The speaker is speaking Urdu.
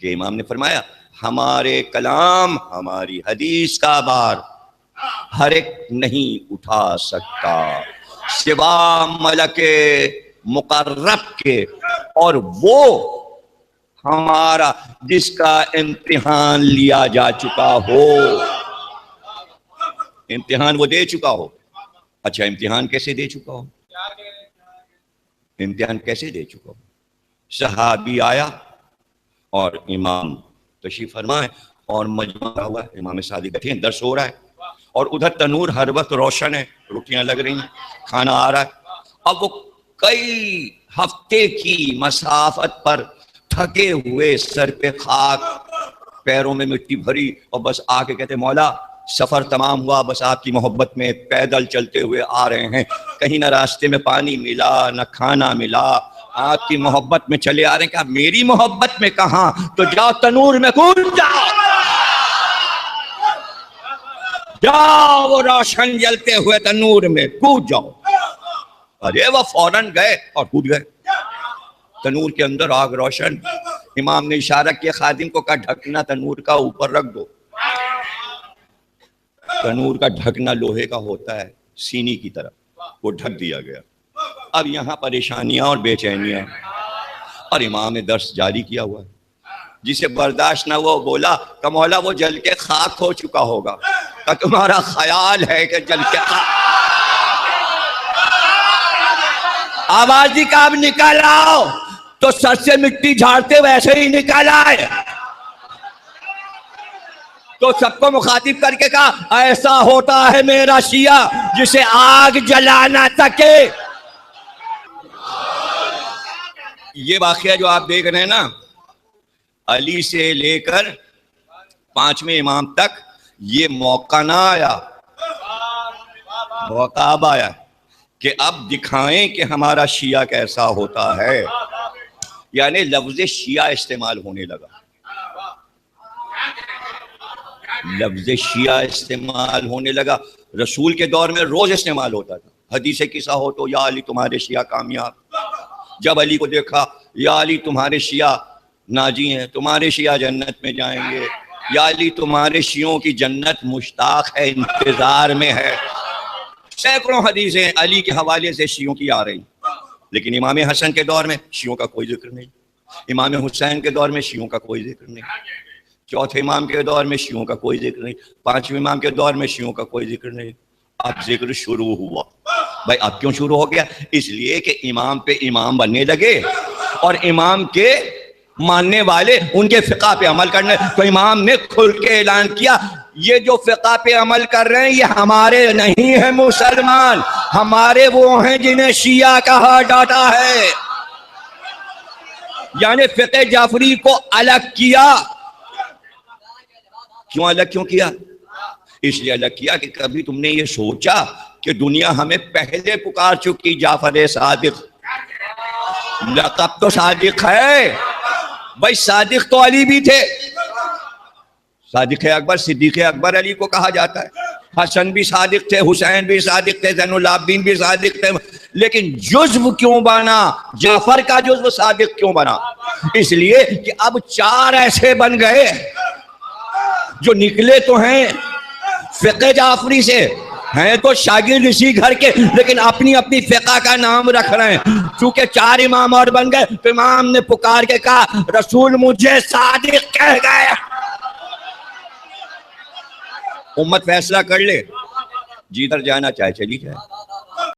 کہ امام نے فرمایا ہمارے کلام ہماری حدیث کا بار ہر ایک نہیں اٹھا سکتا سوا ملک مقرب کے، اور وہ ہمارا جس کا امتحان لیا جا چکا ہو، امتحان وہ دے چکا ہو۔ اچھا امتحان کیسے دے چکا ہو؟ امتحان کیسے دے چکا ہو؟ صحابی آیا اور امام تشریف فرمائے اور مجمع ہوا ہے، امام صادق بیٹھے ہیں، درس ہو رہا ہے، اور ادھر تنور ہر وقت روشن ہے، روٹیاں لگ رہی ہیں، کھانا آ رہا ہے۔ اب وہ کئی ہفتے کی مسافت پر تھکے ہوئے، سر پہ خاک، پیروں میں مٹی بھری، اور بس آ کے کہتے مولا سفر تمام ہوا، بس آپ کی محبت میں پیدل چلتے ہوئے آ رہے ہیں، کہیں نہ راستے میں پانی ملا نہ کھانا ملا، آپ کی محبت میں چلے آ رہے ہیں کہ میری محبت میں کہاں، تو جاؤ تنور میں کود جاؤ، جاؤ وہ روشن جلتے ہوئے تنور میں کود جاؤ۔ ارے وہ فوراً گئے اور کود گئے تنور کے اندر، آگ روشن۔ امام نے اشارہ کیا خادم کو، کہا ڈھکنا تنور کا اوپر رکھ دو۔ تنور کا ڈھکنا لوہے کا ہوتا ہے سینی کی طرف، وہ ڈھک دیا گیا۔ اب یہاں پریشانیاں اور بے چینیاں، اور امام نے درس جاری کیا ہوا ہے۔ جسے برداشت نہ ہوا وہ بولا کہ مولا وہ جل کے خاک ہو چکا ہوگا، کہ تمہارا خیال ہے کہ جل کے خاک۔ آوازی کا اب نکل آؤ، تو سر سے مٹی جھاڑتے ویسے ہی نکل آئے، تو سب کو مخاطب کر کے کہا ایسا ہوتا ہے میرا شیعہ جسے آگ جلا نہ سکے۔ یہ واقعہ جو آپ دیکھ رہے ہیں نا، علی سے لے کر 5ویں امام تک یہ موقع نہ آیا، موقع اب آیا کہ اب دکھائیں کہ ہمارا شیعہ کیسا ہوتا ہے، یعنی لفظ شیعہ استعمال ہونے لگا، لفظ شیعہ استعمال ہونے لگا۔ رسول کے دور میں روز استعمال ہوتا تھا، حدیث قصہ ہو تو یا علی تمہارے شیعہ کامیاب، جب علی کو دیکھا یا علی تمہارے شیعہ ناجی ہیں، تمہارے شیعہ جنت میں جائیں گے، یا علی تمہارے شیعوں کی جنت مشتاق ہے، انتظار میں ہے۔ سینکڑوں حدیثیں علی کے حوالے سے شیعوں کی آ رہی، لیکن امام حسن کے دور میں شیعوں کا کوئی ذکر نہیں، امام حسین کے دور میں شیعوں کا کوئی ذکر نہیں، چوتھے امام کے دور میں شیعوں کا کوئی ذکر نہیں، 5ویں امام کے دور میں شیعوں کا کوئی ذکر نہیں۔ اب ذکر شروع ہوا۔ بھائی اب کیوں شروع ہو گیا؟ اس لیے کہ امام پہ امام بننے لگے، اور امام کے ماننے والے ان کے فقہ پہ عمل کرنے، تو امام نے کھل کے اعلان کیا یہ جو فقہ پہ عمل کر رہے ہیں یہ ہمارے نہیں ہیں مسلمان، ہمارے وہ ہیں جنہیں شیعہ کہا جاتا ہے۔ یعنی فقہ جعفری کو الگ کیا۔ کیوں الگ کیوں کیا؟ اس لیے الگ کیا کہ کبھی تم نے یہ سوچا کہ دنیا ہمیں پہلے پکار چکی جعفر صادق، لقب تو صادق ہے بھائی، صادق تو علی بھی تھے، صادق اکبر، صدیق اکبر علی کو کہا جاتا ہے، حسن بھی صادق تھے، حسین بھی صادق تھے، زین العابدین بھی صادق تھے، لیکن جزو کیوں بنا؟ جعفر کا جزو صادق کیوں بنا؟ اس لیے کہ اب 4 ایسے بن گئے جو نکلے تو ہیں فقہ جعفری سے، ہیں تو شاگرد اسی گھر کے، لیکن اپنی اپنی فقہ کا نام رکھ رہے ہیں۔ چونکہ 4 امام اور بن گئے تو امام نے پکار کے کہا رسول مجھے صادق کہہ گئے۔ امت فیصلہ کر لے، جدھر جانا چاہے چلی جائے۔